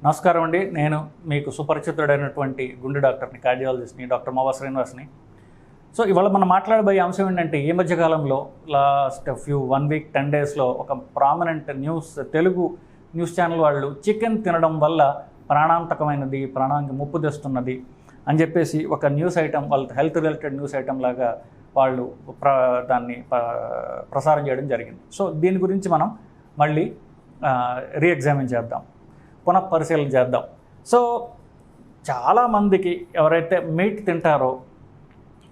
నమస్కారం అండి. నేను మీకు సుపరిచితుడైనటువంటి గుండె డాక్టర్ని, కార్డియాలజిస్ట్ని, డాక్టర్ మోవా శ్రీనివాస్ని. సో ఇవాళ మనం మాట్లాడబోయే అంశం ఏంటంటే, ఈ మధ్యకాలంలో లాస్ట్ 1 వీక్ 10 డేస్లో ఒక ప్రామినెంట్ తెలుగు న్యూస్ ఛానల్ వాళ్ళు చికెన్ తినడం వల్ల ప్రాణాంతకమైనది, ప్రాణానికి ముప్పు తెస్తున్నది అని చెప్పేసి ఒక న్యూస్ ఐటమ్, వాళ్ళ హెల్త్ రిలేటెడ్ న్యూస్ ఐటమ్ లాగా వాళ్ళు దాన్ని ప్రసారం చేయడం జరిగింది. సో దీని గురించి మనం మళ్ళీ రీఎగ్జామిన్ చేద్దాం, పునఃపరిశీలన చేద్దాం. సో చాలామందికి ఎవరైతే మీట్ తింటారో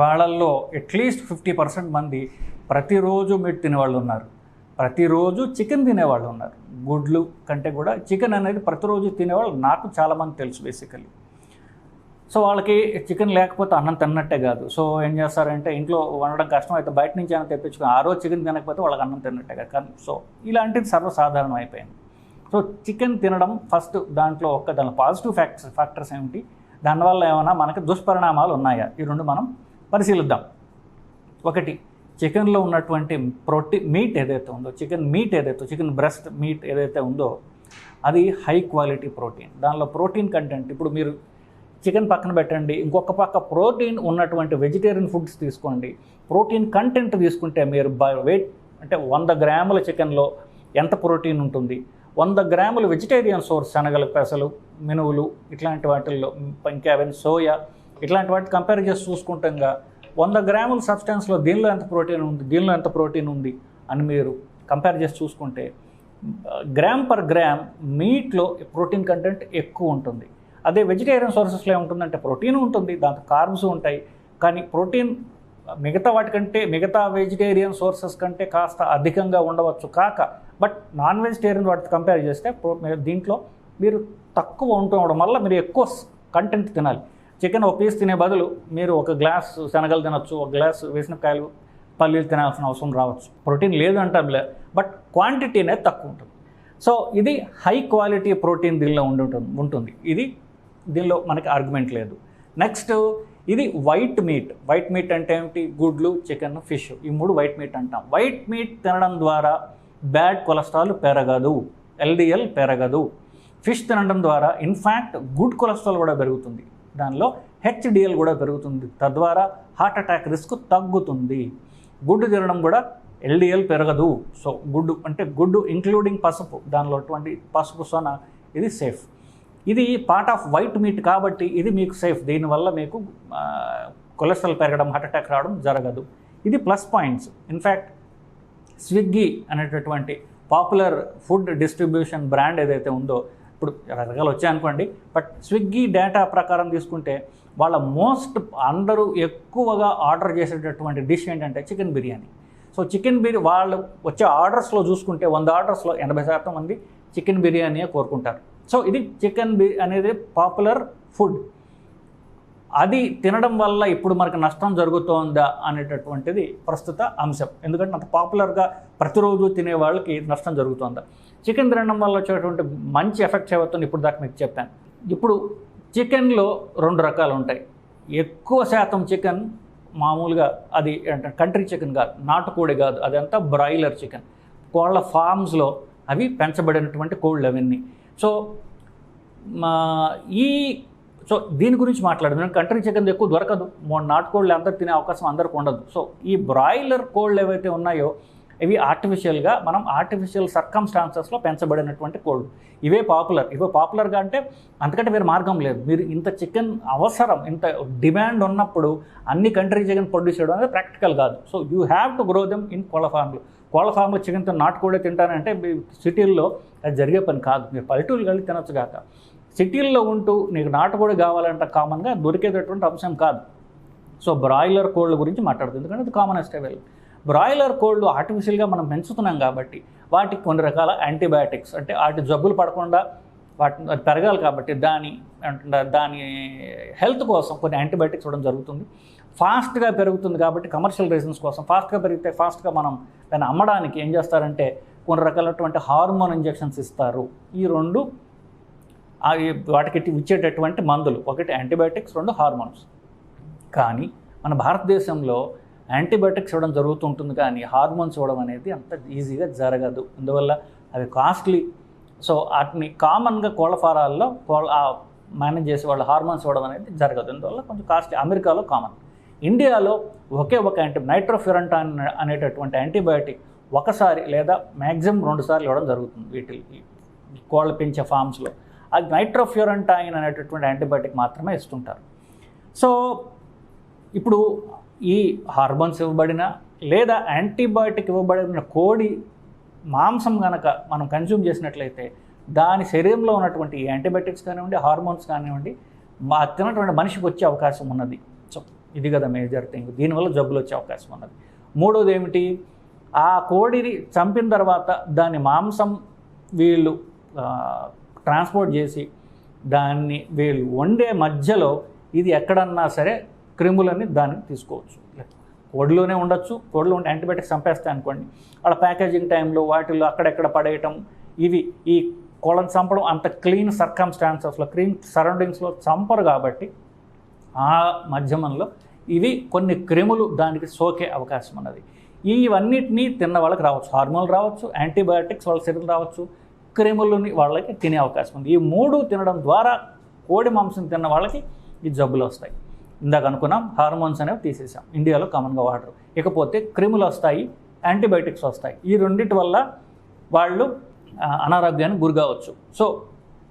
వాళ్ళల్లో అట్లీస్ట్ 50% మంది ప్రతిరోజు మీట్ తినేవాళ్ళు ఉన్నారు, ప్రతిరోజు చికెన్ తినేవాళ్ళు ఉన్నారు. గుడ్లు కంటే కూడా చికెన్ అనేది ప్రతిరోజు తినేవాళ్ళు నాకు చాలామంది తెలుసు బేసికలీ. సో వాళ్ళకి చికెన్ లేకపోతే అన్నం తిన్నట్టే కాదు. సో ఏం చేస్తారంటే, ఇంట్లో వండడం కష్టం అయితే బయట నుంచి అయినా తెప్పించుకుని ఆ రోజు చికెన్ తినకపోతే వాళ్ళకి అన్నం తిన్నట్టే కాదు. కానీ సో ఇలాంటిది సర్వసాధారణం అయిపోయింది. సో చికెన్ తినడం ఫస్ట్, దాంట్లో దాని పాజిటివ్ ఫ్యాక్టర్స్ ఏమిటి, దానివల్ల ఏమైనా మనకి దుష్పరిణామాలు ఉన్నాయా, ఈ రెండు మనం పరిశీలిద్దాం. ఒకటి, చికెన్లో ఉన్నటువంటి మీట్ ఏదైతే ఉందో, చికెన్ బ్రెస్ట్ మీట్ ఏదైతే ఉందో అది హై క్వాలిటీ ప్రోటీన్. దానిలో ప్రోటీన్ కంటెంట్, ఇప్పుడు మీరు చికెన్ పక్కన పెట్టండి, ఇంకొక పక్క ప్రోటీన్ ఉన్నటువంటి వెజిటేరియన్ ఫుడ్స్ తీసుకోండి, ప్రోటీన్ కంటెంట్ తీసుకుంటే మీరు వెయిట్ అంటే 100 గ్రాముల చికెన్లో ఎంత ప్రోటీన్ ఉంటుంది, 100 గ్రాములు వెజిటేరియన్ సోర్స్, శనగలు, పెసలు, మినువులు, ఇట్లాంటి వాటిల్లో ఇంకా సోయా, ఇట్లాంటి వాటి కంపేర్ చేసి చూసుకుంటాగా 100 గ్రాముల సబ్స్టెన్స్లో దీనిలో ఎంత ప్రోటీన్ ఉంది అని మీరు కంపేర్ చేసి చూసుకుంటే గ్రామ్ పర్ గ్రామ్ మీట్లో ప్రోటీన్ కంటెంట్ ఎక్కువ ఉంటుంది. అదే వెజిటేరియన్ సోర్సెస్లో ఏముంటుందంటే ప్రోటీన్ ఉంటుంది, దాంట్లో కార్బ్స్ ఉంటాయి, కానీ ప్రోటీన్ మిగతా వెజిటేరియన్ సోర్సెస్ కంటే కాస్త అధికంగా ఉండవచ్చు కాక, బట్ నాన్ వెజిటేరియన్ వాటితో కంపేర్ చేస్తే దీంట్లో మీరు తక్కువ ఉండడం వల్ల మీరు ఎక్కువ కంటెంట్ తినాలి. చికెన్ ఒక పీస్ తినే బదులు మీరు ఒక గ్లాస్ శనగలు తినొచ్చు, ఒక గ్లాస్ వేసినకాయలు, పల్లీలు తినాల్సిన అవసరం రావచ్చు. ప్రోటీన్ లేదు అంటారులే, బట్ క్వాంటిటీ అనేది తక్కువ ఉంటుంది. సో ఇది హై క్వాలిటీ ప్రోటీన్ దీనిలో ఉంటుంది. దీనిలో మనకి ఆర్గ్యుమెంట్ లేదు. నెక్స్ట్, ఇది వైట్ మీట్ అంటే ఏమిటి, గుడ్లు, చికెన్, ఫిష్, ఈ 3 వైట్ మీట్ అంటాం. వైట్ మీట్ తినడం ద్వారా బ్యాడ్ కొలెస్ట్రాల్ పెరగదు, LDL పెరగదు. ఫిష్ తినడం ద్వారా ఇన్ఫ్యాక్ట్ గుడ్ కొలెస్ట్రాల్ కూడా పెరుగుతుంది, దానిలో HDL కూడా పెరుగుతుంది, తద్వారా హార్ట్ అటాక్ రిస్క్ తగ్గుతుంది. గుడ్డు తినడం కూడా LDL పెరగదు. సో గుడ్డు ఇంక్లూడింగ్ పసుపు, దానిలో అటువంటి పసుపు సొన, ఇది సేఫ్. ఇది పార్ట్ ఆఫ్ వైట్ మీట్ కాబట్టి ఇది మీకు సేఫ్. దీనివల్ల మీకు కొలెస్ట్రాల్ పెరగడం, హార్ట్ అటాక్ రావడం జరగదు. ఇది ప్లస్ పాయింట్స్. ఇన్ఫ్యాక్ట్ స్విగ్గీ అనేటటువంటి పాపులర్ ఫుడ్ డిస్ట్రిబ్యూషన్ బ్రాండ్ ఏదైతే ఉందో, ఇప్పుడు రకరకాలు వచ్చాయనుకోండి, బట్ స్విగ్గీ డేటా ప్రకారం తీసుకుంటే వాళ్ళ అందరూ ఎక్కువగా ఆర్డర్ చేసేటటువంటి డిష్ ఏంటంటే చికెన్ బిర్యానీ. సో వాళ్ళు వచ్చే ఆర్డర్స్లో చూసుకుంటే 100 ఆర్డర్స్లో 80% మంది చికెన్ బిర్యానీయే కోరుకుంటారు. సో ఇది చికెన్ అనేది పాపులర్ ఫుడ్. అది తినడం వల్ల ఇప్పుడు మనకు నష్టం జరుగుతోందా అనేటటువంటిది ప్రస్తుత అంశం. ఎందుకంటే అంత పాపులర్గా ప్రతిరోజు తినే వాళ్ళకి నష్టం జరుగుతోందా. చికెన్ తినడం వల్ల వచ్చేటువంటి మంచి ఎఫెక్ట్స్ ఏవవుతుంది ఇప్పుడు దాకా మీకు చెప్పాను. ఇప్పుడు చికెన్లో 2 రకాలు ఉంటాయి. ఎక్కువ శాతం చికెన్ మామూలుగా అది కంట్రీ చికెన్ కాదు, నాటుకోడి కాదు, అదంతా బ్రాయిలర్ చికెన్, కోళ్ళ ఫార్మ్స్లో అవి పెంచబడినటువంటి కోళ్ళు అవన్నీ. సో దీని గురించి మాట్లాడదు. కంట్రీ చికెన్ ఎక్కువ దొరకదు, నాటుకోళ్ళు అందరూ తినే అవకాశం అందరికి ఉండదు. సో ఈ బ్రాయిలర్ కోళ్ళు ఏవైతే ఉన్నాయో ఇవి ఆర్టిఫిషియల్ సర్కమ్స్టాన్సెస్లో పెంచబడినటువంటి కోళ్ళు. ఇవే పాపులర్గా అంటే అంతకంటే వేరే మార్గం లేదు. మీరు ఇంత చికెన్ అవసరం, ఇంత డిమాండ్ ఉన్నప్పుడు అన్ని కంట్రీ చికెన్ ప్రొడ్యూస్ చేయడం అనేది ప్రాక్టికల్ కాదు. So you have to grow them in కోళ్ళ ఫామ్లో చికెన్తో నాటుకోడే తింటానంటే సిటీల్లో అది జరిగే పని కాదు. మీరు పల్లెటూళ్ళు కలిసి తినొచ్చు కాక, సిటీల్లో ఉంటూ నీకు నాటుకోడి కావాలంటే కామన్గా దొరికేటటువంటి అంశం కాదు. సో బ్రాయిలర్ కోళ్ళ గురించి మాట్లాడుతుంది, ఎందుకంటే అది కామనెస్ట్ అవైలబుల్. బ్రాయిలర్ కోళ్ళు ఆర్టిఫిషియల్గా మనం పెంచుతున్నాం కాబట్టి వాటికి కొన్ని రకాల యాంటీబయాటిక్స్, అంటే వాటి జబ్బులు పడకుండా అది పెరగాలి కాబట్టి దాని హెల్త్ కోసం కొన్ని యాంటీబయాటిక్స్ ఇవ్వడం జరుగుతుంది. ఫాస్ట్గా పెరుగుతుంది కాబట్టి కమర్షియల్ రీజన్స్ కోసం ఫాస్ట్గా పెరిగితే ఫాస్ట్గా మనం దాన్ని అమ్మడానికి ఏం చేస్తారంటే కొన్ని రకాలైనటువంటి హార్మోన్ ఇంజెక్షన్స్ ఇస్తారు. ఈ 2 వాటికి ఇచ్చేటటువంటి మందులు, ఒకటి యాంటీబయాటిక్స్, 2 హార్మోన్స్. కానీ మన భారతదేశంలో యాంటీబయాటిక్స్ ఇవ్వడం జరుగుతుంటుంది కానీ హార్మోన్స్ ఇవ్వడం అనేది అంత ఈజీగా జరగదు. అందువల్ల అవి కాస్ట్లీ, సో వాటిని కామన్గా కోళ్ళ ఫారాల్లో మేనేజ్ చేసే వాళ్ళు హార్మోన్స్ ఇవ్వడం అనేది జరగదు. అందువల్ల కొంచెం కాస్ట్లీ. అమెరికాలో కామన్. ఇండియాలో ఒకే ఒక నైట్రోఫ్యూరంటాన్ అనేటటువంటి యాంటీబయాటిక్ ఒకసారి లేదా మ్యాక్సిమం 2 సార్లు ఇవ్వడం జరుగుతుంది వీటికి, కోళ్ళ పెంచే ఫామ్స్లో. అది నైట్రోఫ్యూరంటాయిన్ అనేటటువంటి యాంటీబయాటిక్ మాత్రమే ఇస్తుంటారు. సో ఇప్పుడు ఈ హార్మోన్స్ ఇవ్వబడిన లేదా యాంటీబయాటిక్ ఇవ్వబడిన కోడి మాంసం కనుక మనం కన్జ్యూమ్ చేసినట్లయితే దాని శరీరంలో ఉన్నటువంటి యాంటీబయాటిక్స్ కానివ్వండి, హార్మోన్స్ కానివ్వండి, తిన్నటువంటి మనిషికి వచ్చే అవకాశం ఉన్నది. సో ఇది కదా మేజర్ థింగ్. దీనివల్ల జబ్బులు వచ్చే అవకాశం ఉన్నది. మూడోది ఏమిటి, ఆ కోడిని చంపిన తర్వాత దాని మాంసం వీళ్ళు ట్రాన్స్పోర్ట్ చేసి దాన్ని వీళ్ళు వండే మధ్యలో ఇది ఎక్కడన్నా సరే క్రిములని దాన్ని తీసుకోవచ్చు. కోడిలోనే ఉండొచ్చు. కోడిలో ఉండే యాంటీబయాటిక్స్ చంపేస్తాయి అనుకోండి, వాళ్ళ ప్యాకేజింగ్ టైంలో వాటిల్లో అక్కడెక్కడ పడేయటం, ఇవి ఈ కోళ్ళని చంపడం అంత క్లీన్ సర్కమ్స్టాన్సెస్లో, క్లీన్ సరౌండింగ్స్లో చంపరు కాబట్టి ఆ మాధ్యమంలో ఇవి కొన్ని క్రిములు దానికి సోకే అవకాశం ఉన్నది. ఇవన్నిటినీ తిన్న వాళ్ళకి రావచ్చు, హార్మోన్లు రావచ్చు, యాంటీబయాటిక్స్ వాళ్ళ శరీరం రావచ్చు, క్రిములని వాళ్ళకి తినే అవకాశం ఉంది. ఈ 3 తినడం ద్వారా కోడి మాంసం తిన్న వాళ్ళకి ఈ జబ్బులు వస్తాయి. ఇందాక అనుకున్నాం హార్మోన్స్ అనేవి తీసేసాం, ఇండియాలో కామన్గా వాడరు. ఇకపోతే క్రిములు వస్తాయి, యాంటీబయాటిక్స్ వస్తాయి. ఈ రెండింటి వల్ల వాళ్ళు అనారోగ్యానికి గురి కావచ్చు. సో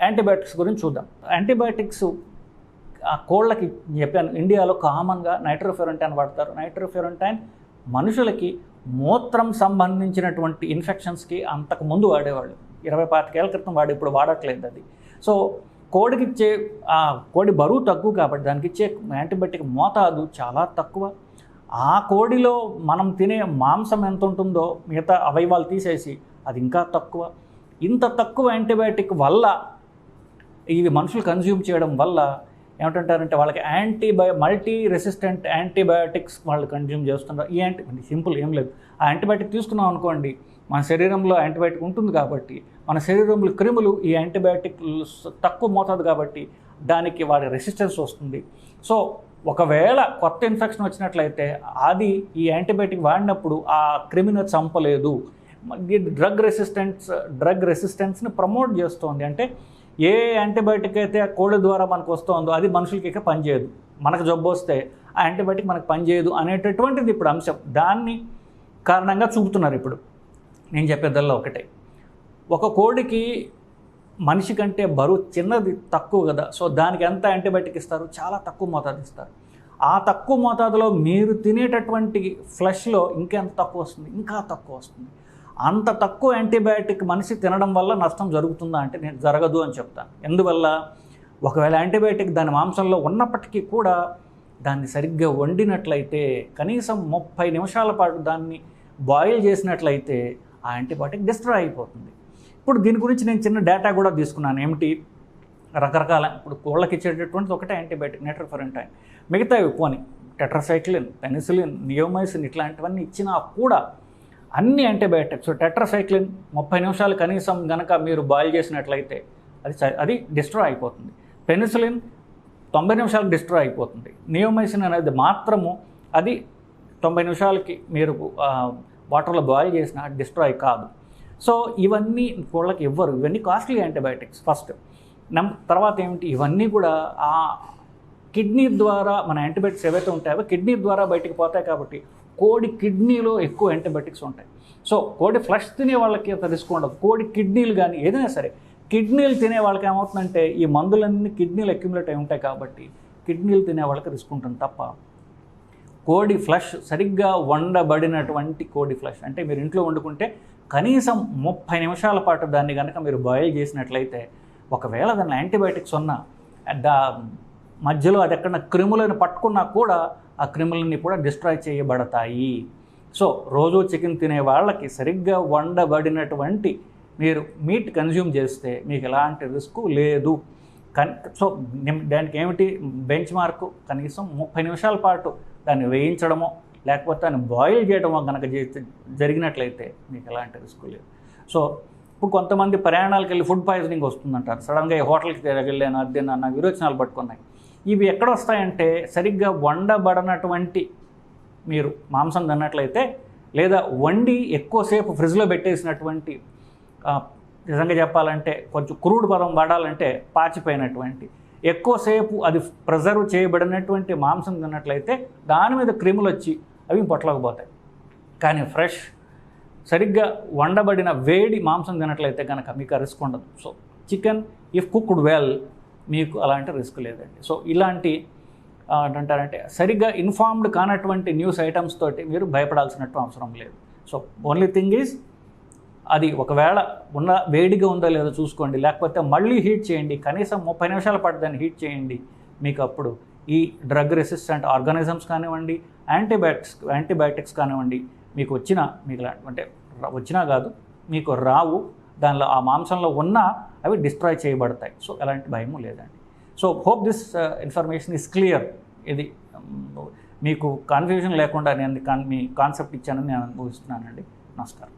యాంటీబయాటిక్స్ గురించి చూద్దాం. యాంటీబయాటిక్స్ ఆ కోళ్ళకి చెప్పాను, ఇండియాలో కామన్గా నైట్రోఫ్యూరంటైన్ వాడతారు. నైట్రోఫ్యూరంటైన్ మనుషులకి మూత్రం సంబంధించినటువంటి ఇన్ఫెక్షన్స్కి అంతకుముందు వాడేవాళ్ళు, 20-25 ఏళ్ల క్రితం ఇప్పుడు వాడట్లేదు అది. సో కోడికి ఇచ్చే కోడి బరువు తక్కువ కాబట్టి దానికి ఇచ్చే యాంటీబయాటిక్ మోతాదు చాలా తక్కువ. ఆ కోడిలో మనం తినే మాంసం ఎంత ఉంటుందో మిగతా అవయవాలు తీసేసి అది ఇంకా తక్కువ. ఇంత తక్కువ యాంటీబయాటిక్ వల్ల ఇవి మనుషులు కన్జ్యూమ్ చేయడం వల్ల ఏమిటంటారంటే వాళ్ళకి మల్టీ రెసిస్టెంట్ యాంటీబయాటిక్స్ వాళ్ళు కన్జ్యూమ్ చేస్తున్నారు. ఈ సింపుల్ ఏం లేదు, ఆ యాంటీబయాటిక్ తీసుకున్నాం అనుకోండి, మన శరీరంలో యాంటీబయాటిక్ ఉంటుంది కాబట్టి మన శరీరంలో క్రిములు ఈ యాంటీబయాటిక్ తక్కువ మోతాదు కాబట్టి దానికి వాడి రెసిస్టెన్స్ వస్తుంది. సో ఒకవేళ కొత్త ఇన్ఫెక్షన్ వచ్చినట్లయితే అది ఈ యాంటీబయాటిక్ వాడినప్పుడు ఆ క్రిమిని చంపలేదు. డ్రగ్ రెసిస్టెన్స్ని ప్రమోట్ చేస్తోంది. అంటే ఏ యాంటీబయాటిక్ అయితే కోళ్ళ ద్వారా మనకు వస్తుందో అది మనుషులకి ఇక పనిచేయదు. మనకు జబ్బు వస్తే ఆ యాంటీబయాటిక్ మనకు పనిచేయదు అనేటటువంటిది ఇప్పుడు అంశం. దాన్ని కారణంగా చూపుతున్నారు. ఇప్పుడు నేను చెప్పేదల్లా ఒకటే, ఒక కోడికి మనిషి కంటే బరువు చిన్నది, తక్కువ కదా. సో దానికి ఎంత యాంటీబయాటిక్ ఇస్తారు? చాలా తక్కువ మోతాదు ఇస్తారు. ఆ తక్కువ మోతాదులో మీరు తినేటటువంటి ఫ్లెష్లో ఇంకెంత తక్కువ వస్తుంది? ఇంకా తక్కువ వస్తుంది. అంత తక్కువ యాంటీబయాటిక్ మనిషి తినడం వల్ల నష్టం జరుగుతుందా అంటే నేను జరగదు అని చెప్తాను. ఎందువల్ల, ఒకవేళ యాంటీబయాటిక్ దాని మాంసంలో ఉన్నప్పటికీ కూడా దాన్ని సరిగ్గా వండినట్లయితే, కనీసం 30 నిమిషాల పాటు దాన్ని బాయిల్ చేసినట్లయితే ఆ యాంటీబయాటిక్ డిస్ట్రాయ్ అయిపోతుంది. ఇప్పుడు దీని గురించి నేను చిన్న డేటా కూడా తీసుకున్నాను. ఏమిటి, రకరకాల ఇప్పుడు కోళ్ళకి ఇచ్చేటటువంటిది ఒకటే యాంటీబయాటిక్ నైట్రోఫ్యూరంటైన్, మిగతావి పోని టెట్రాసైక్లిన్, పెనిసిలిన్, నియోమైసిన్ ఇట్లాంటివన్నీ ఇచ్చినా కూడా అన్ని యాంటీబయాటిక్స్ టెట్రాసైక్లిన్ 30 నిమిషాలు కనీసం కనుక మీరు బాయిల్ చేసినట్లయితే అది డిస్ట్రాయ్ అయిపోతుంది. పెనిసిలిన్ 90 నిమిషాలకు డిస్ట్రాయ్ అయిపోతుంది. నియోమైసిన్ అనేది మాత్రము అది 90 నిమిషాలకి మీరు వాటర్లో బాయిల్ చేసినా డిస్ట్రాయ్ కాదు. సో ఇవన్నీ కోళ్ళకి ఇవ్వరు. ఇవన్నీ కాస్ట్లీ యాంటీబయాటిక్స్ ఫస్ట్. తర్వాత ఏమిటి, ఇవన్నీ కూడా ఆ కిడ్నీ ద్వారా మన యాంటీబయాటిక్స్ ఏవైతే ఉంటాయో కిడ్నీ ద్వారా బయటికి పోతాయి కాబట్టి కోడి కిడ్నీలో ఎక్కువ యాంటీబయాటిక్స్ ఉంటాయి. సో కోడి ఫ్లష్ తినే వాళ్ళకి అంత రిస్క్ ఉండదు. కోడి కిడ్నీలు కానీ ఏదైనా సరే కిడ్నీలు తినే వాళ్ళకి ఏమవుతుందంటే ఈ మందులన్నీ కిడ్నీలు అక్యుములేట్ అయి ఉంటాయి కాబట్టి కిడ్నీలు తినే వాళ్ళకి రిస్క్ ఉంటుంది తప్ప కోడి ఫ్లష్ సరిగ్గా వండబడినటువంటి కోడి ఫ్లష్ అంటే మీరు ఇంట్లో వండుకుంటే కనీసం 30 నిమిషాల పాటు దాన్ని కనుక మీరు బాయిల్ చేసినట్లయితే ఒకవేళ దాని యాంటీబయాటిక్స్ ఉన్నా మధ్యలో అది ఎక్కడన్నా క్రిములను పట్టుకున్నా కూడా ఆ క్రిములన్నీ కూడా డిస్ట్రాయ్ చేయబడతాయి. సో రోజు చికెన్ తినే వాళ్ళకి సరిగ్గా వండబడినటువంటి మీరు మీట్ కన్జ్యూమ్ చేస్తే మీకు ఎలాంటి రిస్క్ లేదు. సో దానికి ఏమిటి బెంచ్ మార్కు, కనీసం 30 నిమిషాల పాటు దాన్ని వేయించడమో లేకపోతే దాన్ని బాయిల్ చేయడమో కనుక జరిగినట్లయితే మీకు ఎలాంటి రిస్క్ లేదు. సో ఇప్పుడు కొంతమంది ప్రయాణాలకు వెళ్ళి ఫుడ్ పాయిజనింగ్ వస్తుందంటారు. సడన్గా ఈ హోటల్కి వెళ్ళాను అది నా విరోచనాలు పట్టుకున్నాయి. ఇవి ఎక్కడ వస్తాయంటే సరిగ్గా వండబడినటువంటి మీరు మాంసం తిన్నట్లయితే లేదా వండి ఎక్కువసేపు ఫ్రిడ్జ్లో పెట్టేసినటువంటి నిజంగా చెప్పాలంటే కొంచెం క్రూడ్ పదం వాడాలంటే పాచిపోయినటువంటి, ఎక్కువసేపు అది ప్రిజర్వ్ చేయబడినటువంటి మాంసం తిన్నట్లయితే దాని మీద క్రిములు వచ్చి అవి పొట్లకు పోతాయి. కానీ ఫ్రెష్ సరిగ్గా వండబడిన వేడి మాంసం తినట్లయితే కనుక మీకు ఆ రిస్క్ ఉండదు. So chicken if cooked well మీకు అలాంటి రిస్క్ లేదండి. సో ఇలాంటి అంటారంటే సరిగ్గా ఇన్ఫార్మ్డ్ కానటువంటి న్యూస్ ఐటమ్స్ తోటి మీరు భయపడాల్సినట్టు అవసరం లేదు. సో ఓన్లీ థింగ్ ఈజ్ అది ఒకవేళ ఉన్న వేడిగా ఉందో లేదో చూసుకోండి, లేకపోతే మళ్ళీ హీట్ చేయండి, కనీసం 30 నిమిషాల పాటు దాన్ని హీట్ చేయండి. మీకు అప్పుడు ఈ డ్రగ్ రెసిస్టెంట్ ఆర్గానిజమ్స్ కానివ్వండి, యాంటీబయాటిక్స్ కానివ్వండి మీకు అంటే వచ్చినా కాదు మీకు రావు, దానిలో ఆ మాంసంలో ఉన్నా అవి డిస్ట్రాయ్ చేయబడతాయి. సో ఎలాంటి భయము లేదండి. So hope this information is clear. ఇది మీకు కన్ఫ్యూజన్ లేకుండా నేను మీ కాన్సెప్ట్ ఇచ్చానని నేను ఊహిస్తున్నానండి. నమస్కారం.